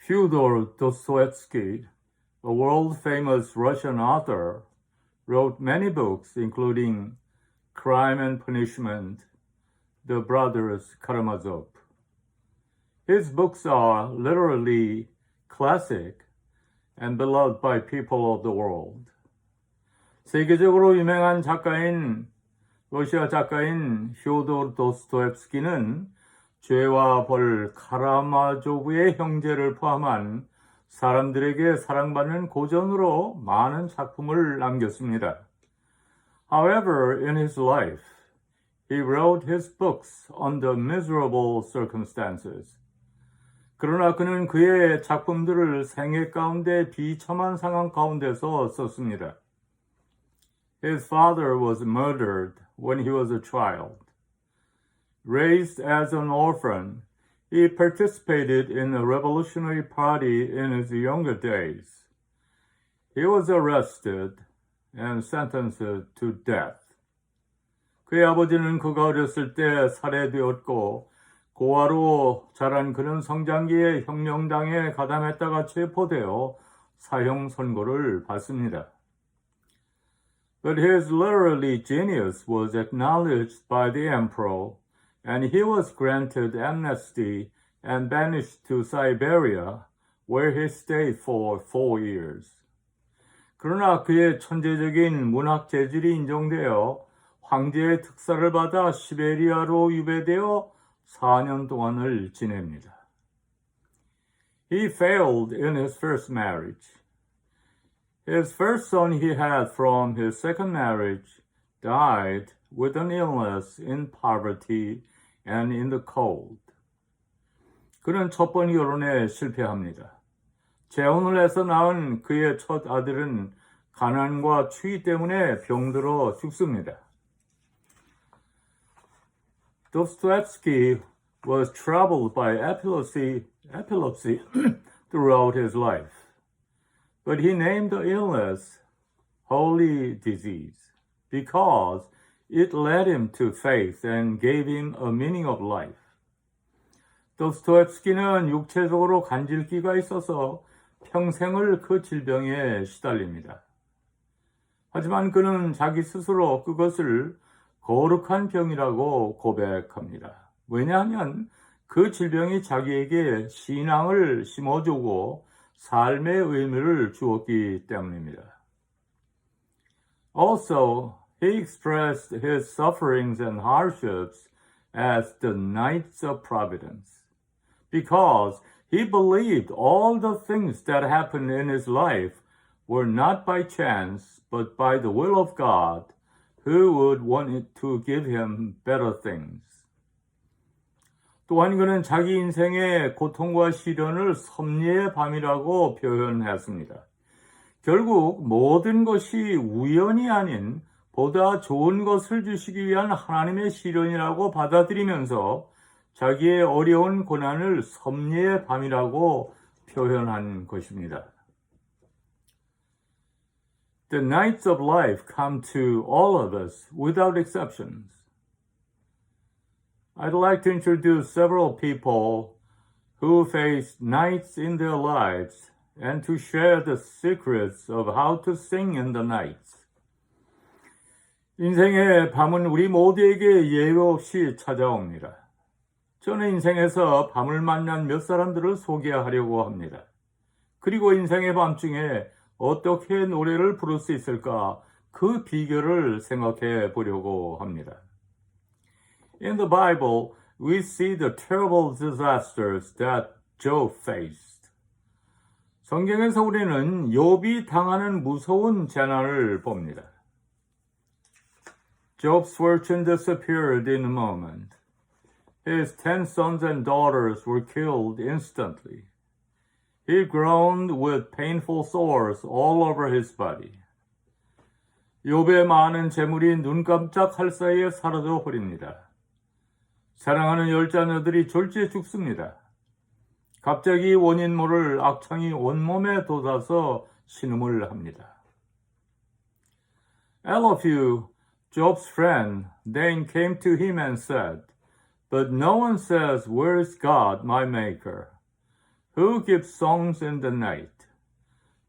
Fyodor Dostoevsky, a world-famous Russian author, wrote many books, including Crime and Punishment, The Brothers Karamazov. His books are literally classic and beloved by people of the world. 세계적으로 유명한 러시아 작가인 fyodor 도스토옙스키는 죄와 벌 카라마조브의 형제를 포함한 사람들에게 사랑받는 고전으로 많은 작품을 남겼습니다. However, in his life, he wrote his books under miserable circumstances. 그러나 그는 그의 작품들을 생애 가운데 비참한 상황 가운데서 썼습니다. His father was murdered when he was a child. Raised as an orphan, he participated in the Revolutionary Party in his younger days. He was arrested and sentenced to death. 그의 아버지는 그가 어렸을 때 살해되었고 고아로 자란 그는 성장기에 혁명당에 가담했다가 체포되어 사형 선고를 받습니다. But his literary genius was acknowledged by the emperor, and he was granted amnesty and banished to Siberia, where he stayed for 4 years. 그러나 그의 천재적인 문학 재질이 인정되어 황제의 특사를 받아 시베리아로 유배되어 4년 동안을 지냅니다. He failed in his first marriage. His first son he had from his second marriage died with an illness in poverty and in the cold. 그는 첫 번 결혼에 실패합니다. 재혼을 해서 낳은 그의 첫 아들은 가난과 추위 때문에 병들어 죽습니다. Dostoevsky was troubled by epilepsy throughout his life. But he named the illness Holy Disease because it led him to faith and gave him a meaning of life. 도스토옙스키는 육체적으로 간질기가 있어서 평생을 그 질병에 시달립니다. 하지만 그는 자기 스스로 그것을 거룩한 병이라고 고백합니다. 왜냐하면 그 질병이 자기에게 신앙을 심어주고 삶의 의미를 주었기 때문입니다. Also, he expressed his sufferings and hardships as the nights of providence, because he believed all the things that happened in his life were not by chance, but by the will of God, who would want to give him better things. 또한 그는 자기 인생의 고통과 시련을 섭리의 밤이라고 표현했습니다. 결국 모든 것이 우연이 아닌 보다 좋은 것을 주시기 위한 하나님의 시련이라고 받아들이면서 자기의 어려운 고난을 섭리의 밤이라고 표현한 것입니다. The nights of life come to all of us without exceptions. I'd like to introduce several people who face nights in their lives and to share the secrets of how to sing in the nights. 인생의 밤은 우리 모두에게 예외 없이 찾아옵니다. 저는 인생에서 밤을 만난 몇 사람들을 소개하려고 합니다. 그리고 인생의 밤중에 어떻게 노래를 부를 수 있을까 그 비결을 생각해 보려고 합니다. In the Bible, we see the terrible disasters that Job faced. 성경에서 우리는 욥이 당하는 무서운 재난을 봅니다. Job's fortune disappeared in a moment. His 10 sons and daughters were killed instantly. He groaned with painful sores all over his body. 욥의 많은 재물이 눈 깜짝할 사이에 사라져 버립니다. 사랑하는 10자녀들이 졸지에 죽습니다. 갑자기 원인 모를 악창이 온몸에 돋아서 신음을 합니다. Eliphaz, Job's friend, then came to him and said, But no one says, Where is God, my maker? Who gives songs in the night?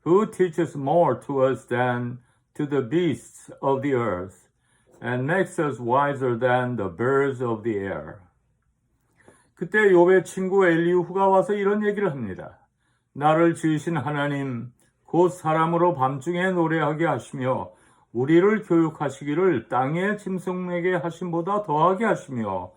Who teaches more to us than to the beasts of the earth, and makes us wiser than the birds of the air? 그때 욥의 친구 엘리후가 와서 이런 얘기를 합니다. 나를 지으신 하나님, 곧 사람으로 밤중에 노래하게 하시며 우리를 교육하시기를 땅의 짐승에게 하심보다 더하게 하시며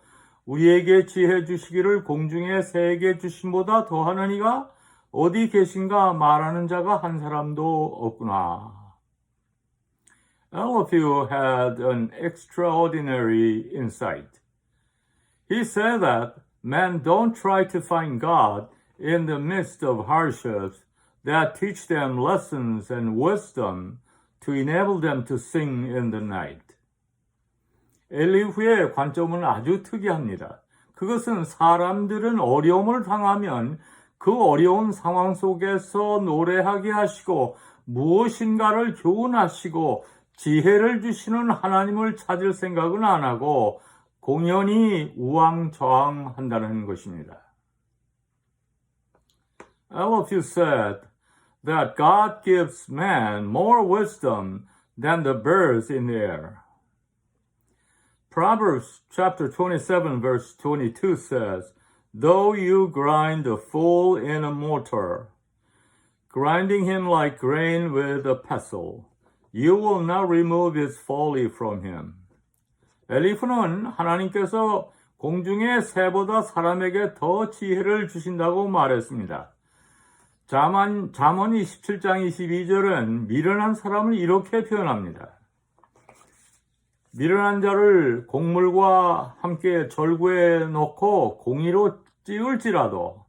우리에게 지혜 주시기를 공중의 새에게 주심보다 더하는 이가 어디 계신가 말하는 자가 한 사람도 없구나. Elihu had an extraordinary insight. He said that men don't try to find God in the midst of hardships that teach them lessons and wisdom to enable them to sing in the night. 엘리후의 관점은 아주 특이합니다. 그것은 사람들은 어려움을 당하면 그 어려운 상황 속에서 노래하게 하시고 무엇인가를 교훈하시고 지혜를 주시는 하나님을 찾을 생각은 안 하고 공연히 우왕좌왕한다는 것입니다. Elihu said that God gives man more wisdom than the birds in the air. Proverbs chapter 27 verse 22 says, Though you grind a fool in a mortar, grinding him like grain with a pestle, you will not remove his folly from him. 엘리후는 하나님께서 공중의 새보다 사람에게 더 지혜를 주신다고 말했습니다. 잠언 27장 22절은 미련한 사람을 이렇게 표현합니다. 미련한 자를 곡물과 함께 절구에 넣고 공이로 찌울지라도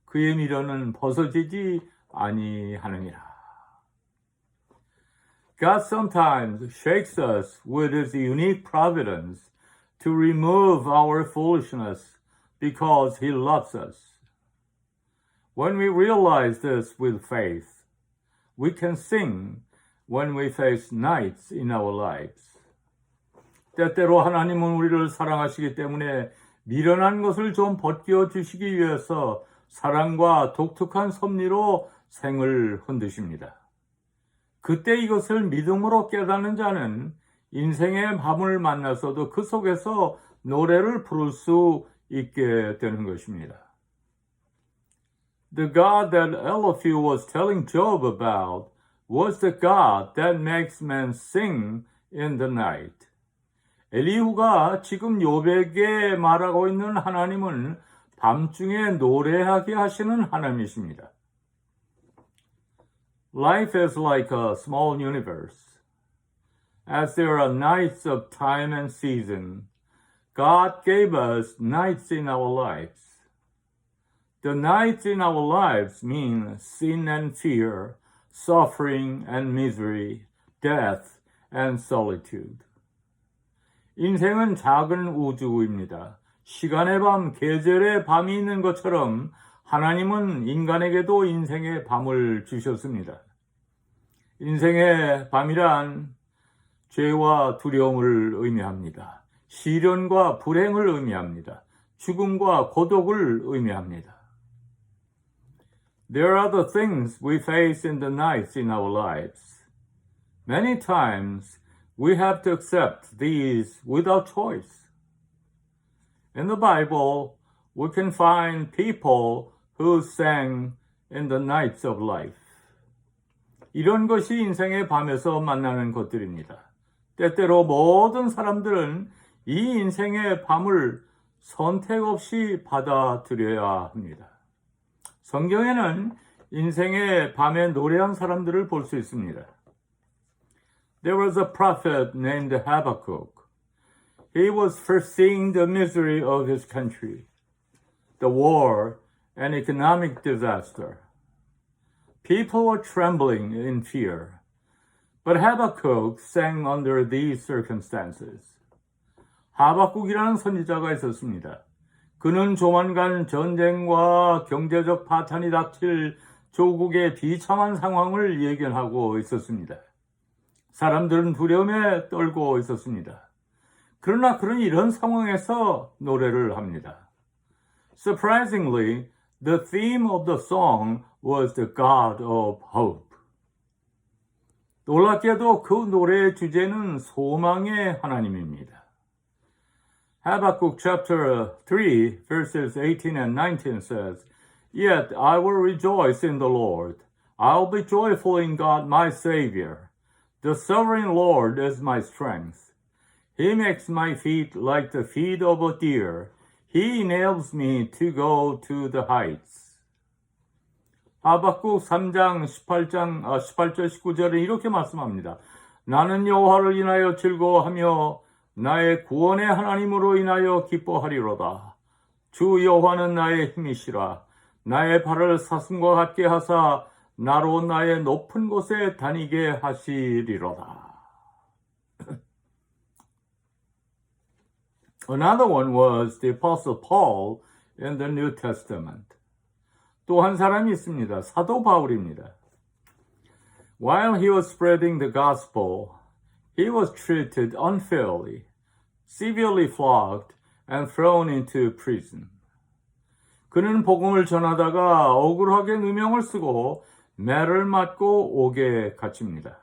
그의 미련은 벗어지지 아니하느니라. God sometimes shakes us with his unique providence to remove our foolishness because he loves us. When we realize this with faith, we can sing when we face nights in our lives. 때때로 하나님은 우리를 사랑하시기 때문에 미련한 것을 좀 벗겨 주시기 위해서 사랑과 독특한 섭리로 생을 흔드십니다. 그때 이것을 믿음으로 깨닫는 자는 인생의 밤을 만나서도 그 속에서 노래를 부를 수 있게 되는 것입니다. The God that Elihu was telling Job about was the God that makes men sing in the night. 엘리후가 지금 욥에게 말하고 있는 하나님은 밤중에 노래하게 하시는 하나님이십니다. Life is like a small universe. As there are nights of time and season, God gave us nights in our lives. The nights in our lives mean sin and fear, suffering and misery, death and solitude. 인생은 작은 우주입니다. 시간의 밤, 계절의 밤이 있는 것처럼 하나님은 인간에게도 인생의 밤을 주셨습니다. 인생의 밤이란 죄와 두려움을 의미합니다. 시련과 불행을 의미합니다. 죽음과 고독을 의미합니다. There are the things we face in the nights in our lives. Many times we have to accept these without choice. In the Bible, we can find people who sang in the nights of life. 이런 것이 인생의 밤에서 만나는 것들입니다. 때때로 모든 사람들은 이 인생의 밤을 선택 없이 받아들여야 합니다. 성경에는 인생의 밤에 노래한 사람들을 볼 수 있습니다. There was a prophet named Habakkuk. He was foreseeing the misery of his country, the war, and economic disaster. People were trembling in fear, but Habakkuk sang under these circumstances. 하박국이라는 선지자가 있었습니다. 그는 조만간 전쟁과 경제적 파탄이 닥칠 조국의 비참한 상황을 예견하고 있었습니다. 사람들은 두려움에 떨고 있었습니다. 그러나 그는 이런 상황에서 노래를 합니다. Surprisingly, The theme of the song was the God of hope. 놀랍게도 그 노래의 주제는 소망의 하나님입니다. Habakkuk chapter 3 verses 18 and 19 says, Yet I will rejoice in the Lord. I'll be joyful in God my Savior. The sovereign Lord is my strength. He makes my feet like the feet of a deer. He enables me to go to the heights. 하박국 3장 18절 19절에 이렇게 말씀합니다. 나는 여호와를 인하여 즐거워하며 나의 구원의 하나님으로 인하여 기뻐하리로다. 주 여호와는 나의 힘이시라. 나의 발을 사슴과 같게 하사 나로 나의 높은 곳에 다니게 하시리로다. Another one was the Apostle Paul in the New Testament. 또 한 사람이 있습니다. 사도 바울입니다. While he was spreading the gospel, he was treated unfairly, severely flogged, and thrown into prison. 그는 복음을 전하다가 억울하게 누명을 쓰고 매를 맞고 옥에 갇힙니다.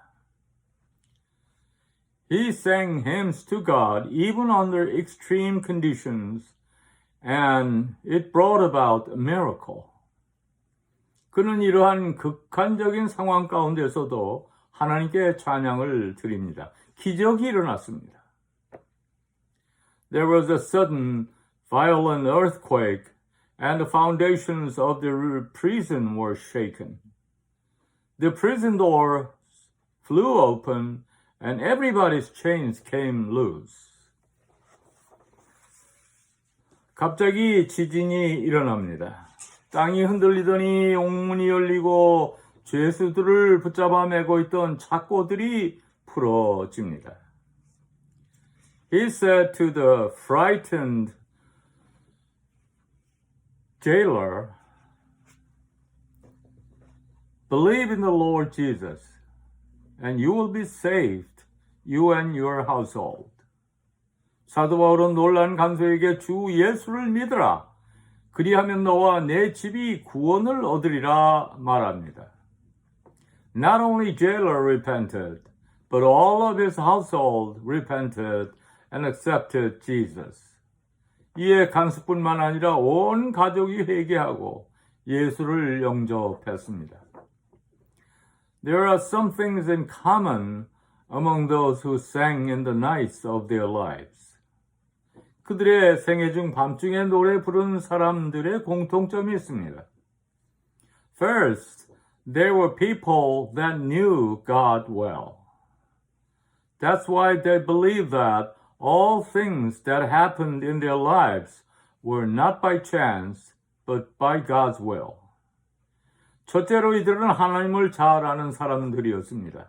He sang hymns to God even under extreme conditions, and it brought about a miracle. 그는 이러한 극한적인 상황 가운데서도 하나님께 찬양을 드립니다. 기적이 일어났습니다. There was a sudden violent earthquake and the foundations of the prison were shaken. The prison doors flew open and everybody's chains came loose. 갑자기 지진이 일어납니다. 땅이 흔들리더니 옥문이 열리고 죄수들을 붙잡아 매고 있던 착고들이 풀어집니다. He said to the frightened jailer, Believe in the Lord Jesus, and you will be saved, you and your household. 사도 바울은 놀란 간소에게 주 예수를 믿으라. 그리하면 너와 내 집이 구원을 얻으리라 말합니다. Not only jailer repented, but all of his household repented and accepted Jesus. 이에 간수뿐만 아니라 온 가족이 회개하고 예수를 영접했습니다. There are some things in common among those who sang in the nights of their lives. 그들의 생애 중 밤중에 노래 부른 사람들의 공통점이 있습니다. First, there were people that knew God well. That's why they believed that all things that happened in their lives were not by chance, but by God's will. 첫째로 이들은 하나님을 잘 아는 사람들이었습니다.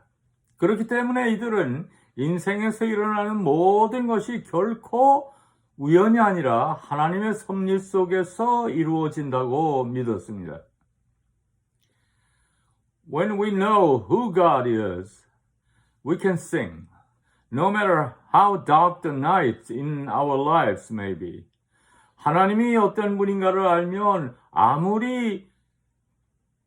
그렇기 때문에 이들은 인생에서 일어나는 모든 것이 결코 우연이 아니라 하나님의 섭리 속에서 이루어진다고 믿었습니다. When we know who God is, we can sing, no matter how dark the nights in our lives may be. 하나님이 어떤 분인가를 알면 아무리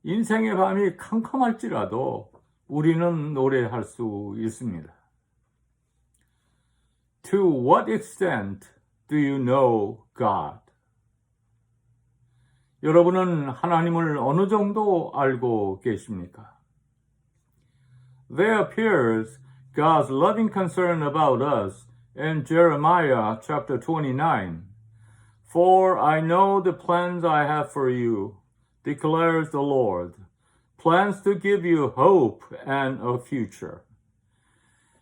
인생의 밤이 캄캄할지라도 우리는 노래할 수 있습니다. To what extent do you know God? 여러분은 하나님을 어느 정도 알고 계십니까? There appears God's loving concern about us in Jeremiah chapter 29. For I know the plans I have for you, declares the Lord, plans to give you hope and a future.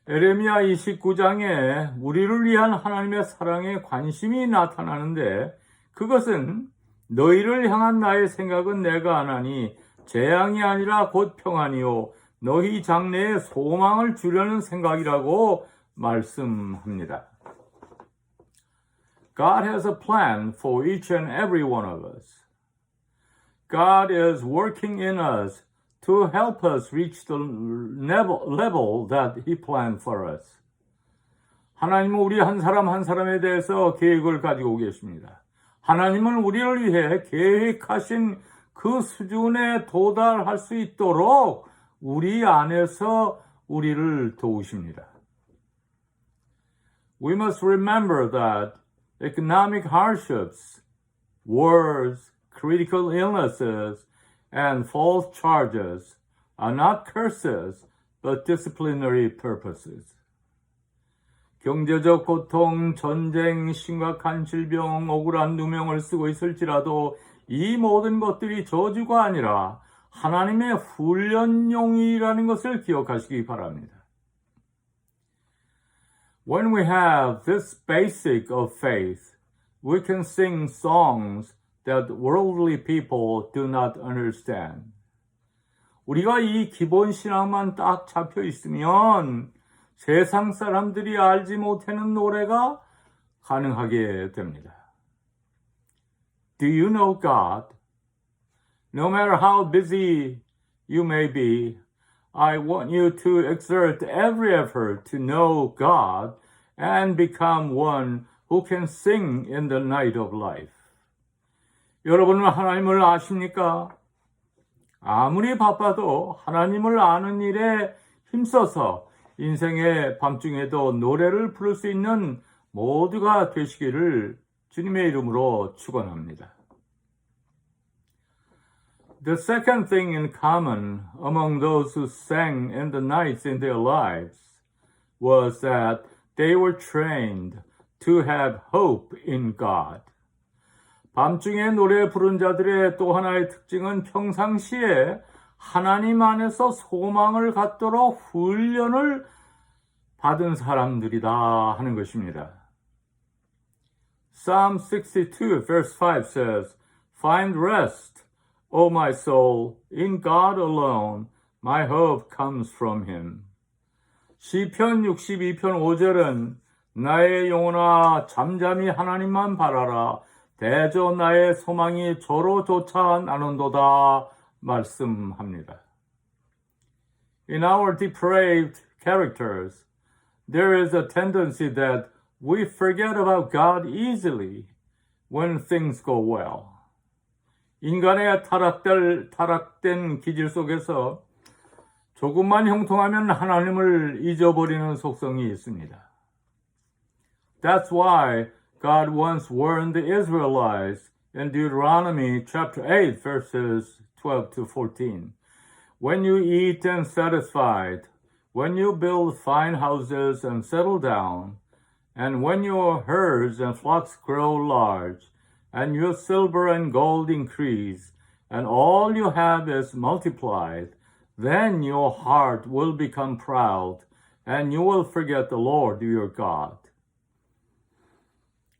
에레미야 29장에 우리를 위한 하나님의 사랑에 관심이 나타나는데 그것은 너희를 향한 나의 생각은 내가 아나니 재앙이 아니라 곧 평안이요 너희 장래에 소망을 주려는 생각이라고 말씀합니다. God has a plan for each and every one of us. God is working in us to help us reach the level that He planned for us. 하나님은 우리 한 사람 한 사람에 대해서 계획을 가지고 계십니다. 하나님은 우리를 위해 계획하신 그 수준에 도달할 수 있도록 우리 안에서 우리를 도우십니다. We must remember that economic hardships, wars, critical illnesses, and false charges are not curses, but disciplinary purposes. 경제적 고통, 전쟁, 심각한 질병, 억울한 누명을 쓰고 있을지라도 이 모든 것들이 저주가 아니라 하나님의 훈련용이라는 것을 기억하시기 바랍니다. When we have this basic of faith, we can sing songs that worldly people do not understand. 우리가 이 기본 신앙만 딱 잡혀 있으면 세상 사람들이 알지 못하는 노래가 가능하게 됩니다. Do you know God? No matter how busy you may be, I want you to exert every effort to know God and become one who can sing in the night of life. 여러분은 하나님을 아십니까? 아무리 바빠도 하나님을 아는 일에 힘써서 인생의 밤중에도 노래를 부를 수 있는 모두가 되시기를 주님의 이름으로 축원합니다. The second thing in common among those who sang in the nights in their lives was that they were trained to have hope in God. 밤중에 노래 부른 자들의 또 하나의 특징은 평상시에 하나님 안에서 소망을 갖도록 훈련을 받은 사람들이다 하는 것입니다. Psalm 62 verse 5 says, Find rest, O my soul, in God alone, my hope comes from him. 시편 62편 5절은 나의 영혼아 잠잠히 하나님만 바라라. 대저 나의 소망이 저로조차 나는도다 말씀합니다. In our depraved characters, there is a tendency that we forget about God easily when things go well. 인간의 타락된 기질 속에서 조금만 형통하면 하나님을 잊어버리는 속성이 있습니다. That's why God once warned the Israelites in Deuteronomy chapter 8 verses 12 to 14. When you eat and satisfied, when you build fine houses and settle down, and when your herds and flocks grow large, and your silver and gold increase, and all you have is multiplied, then your heart will become proud, and you will forget the Lord your God.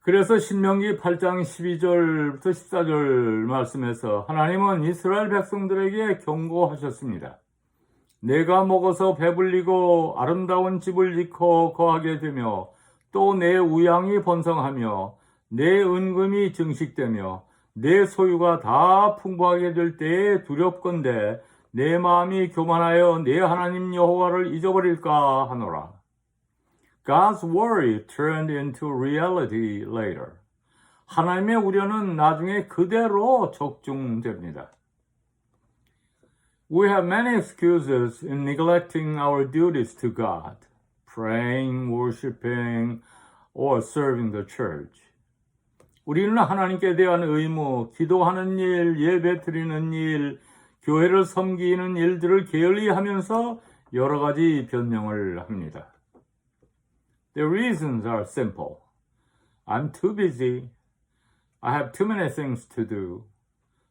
그래서 신명기 8장 12절부터 14절 말씀에서 하나님은 이스라엘 백성들에게 경고하셨습니다. 내가 먹어서 배불리고 아름다운 집을 짓고 거하게 되며 또 내 우양이 번성하며 내 은금이 증식되며 내 소유가 다 풍부하게 될 때에 두렵건대 내 마음이 교만하여 내 하나님 여호와를 잊어버릴까 하노라. God's worry turned into reality later. 하나님의 우려는 나중에 그대로 적중됩니다. We have many excuses in neglecting our duties to God, praying, worshiping, or serving the church. 우리는 하나님께 대한 의무, 기도하는 일, 예배 드리는 일, 교회를 섬기는 일들을 게을리 하면서 여러 가지 변명을 합니다. The reasons are simple. I'm too busy. I have too many things to do.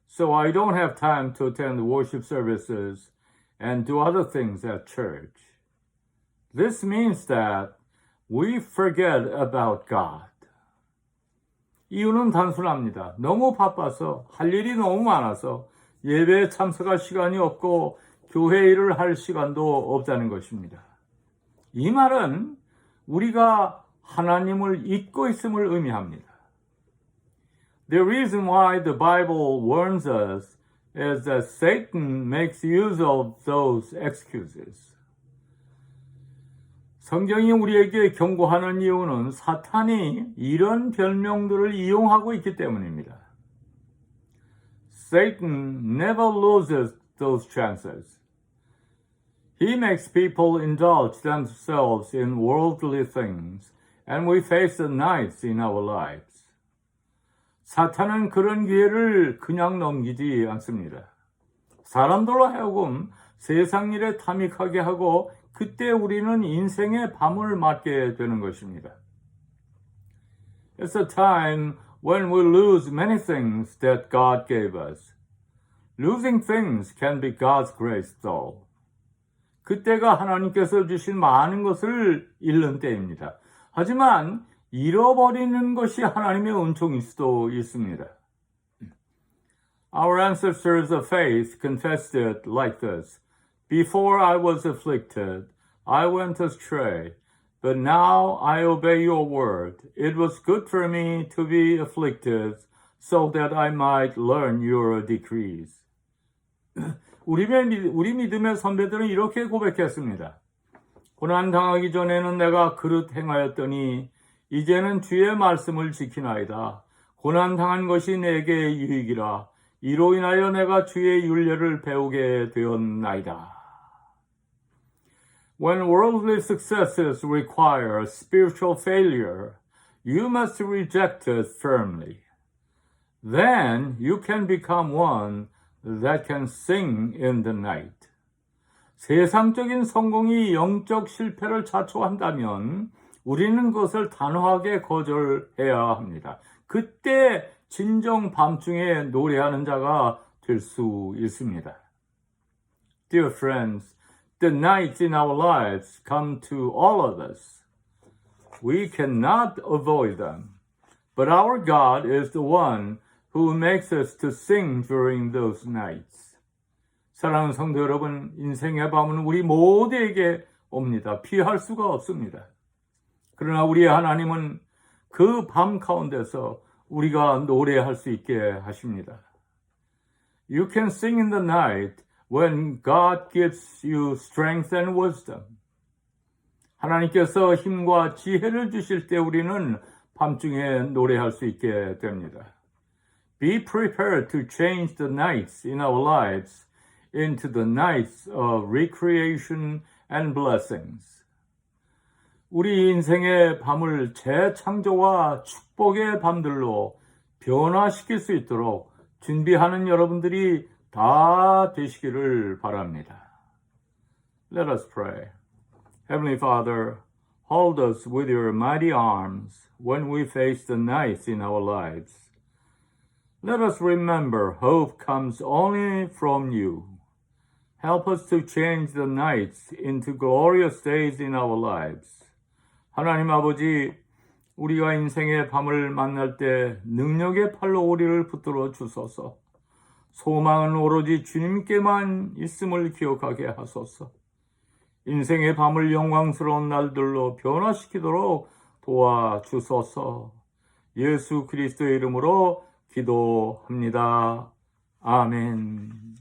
So I don't have time to attend worship services and do other things at church. This means that we forget about God. 이유는 단순합니다. 너무 바빠서 할 일이 너무 많아서 예배에 참석할 시간이 없고 교회 일을 할 시간도 없다는 것입니다. 이 말은 우리가 하나님을 잊고 있음을 의미합니다. The reason why the Bible warns us is that Satan makes use of those excuses. 성경이 우리에게 경고하는 이유는 사탄이 이런 별명들을 이용하고 있기 때문입니다. Satan never loses those chances. He makes people indulge themselves in worldly things, and we face the nights in our lives. 사탄은 그런 기회를 그냥 넘기지 않습니다. 사람들로 하여금 세상 일에 탐닉하게 하고 그때 우리는 인생의 밤을 맞게 되는 것입니다. It's a time when we lose many things that God gave us. Losing things can be God's grace, though. 그때가 하나님께서 주신 많은 것을 잃는 때입니다. 하지만 잃어버리는 것이 하나님의 은총일 수도 있습니다. Our ancestors of faith confessed it like this. Before I was afflicted, I went astray, but now I obey your word. It was good for me to be afflicted, so that I might learn your decrees. 우리 믿음의 선배들은 이렇게 고백했습니다. 고난당하기 전에는 내가 그릇 행하였더니 이제는 주의 말씀을 지키나이다. 고난당한 것이 내게 유익이라. 이로 인하여 내가 주의 율례를 배우게 되었나이다. When worldly successes require spiritual failure, you must reject it firmly. Then you can become one that can sing in the night. 세상적인 성공이 영적 실패를 자초한다면 우리는 그것을 단호하게 거절해야 합니다. 그때 진정 밤중에 노래하는 자가 될 수 있습니다. Dear friends, the nights in our lives come to all of us. We cannot avoid them, but our God is the one who makes us to sing during those nights. 사랑하는 성도 여러분, 인생의 밤은 우리 모두에게 옵니다. 피할 수가 없습니다. 그러나 우리의 하나님은 그 밤 가운데서 우리가 노래할 수 있게 하십니다. You can sing in the night when God gives you strength and wisdom. 하나님께서 힘과 지혜를 주실 때 우리는 밤중에 노래할 수 있게 됩니다. Be prepared to change the nights in our lives into the nights of recreation and blessings. 우리 인생의 밤을 재창조와 축복의 밤들로 변화시킬 수 있도록 준비하는 여러분들이 다 되시기를 바랍니다. Let us pray. Heavenly Father, hold us with your mighty arms when we face the nights in our lives. Let us remember hope comes only from you. Help us to change the nights into glorious days in our lives. 하나님 아버지, 우리가 인생의 밤을 만날 때 능력의 팔로 우리를 붙들어 주소서. 소망은 오로지 주님께만 있음을 기억하게 하소서. 인생의 밤을 영광스러운 날들로 변화시키도록 도와주소서. 예수 그리스도의 이름으로 기도합니다. 아멘.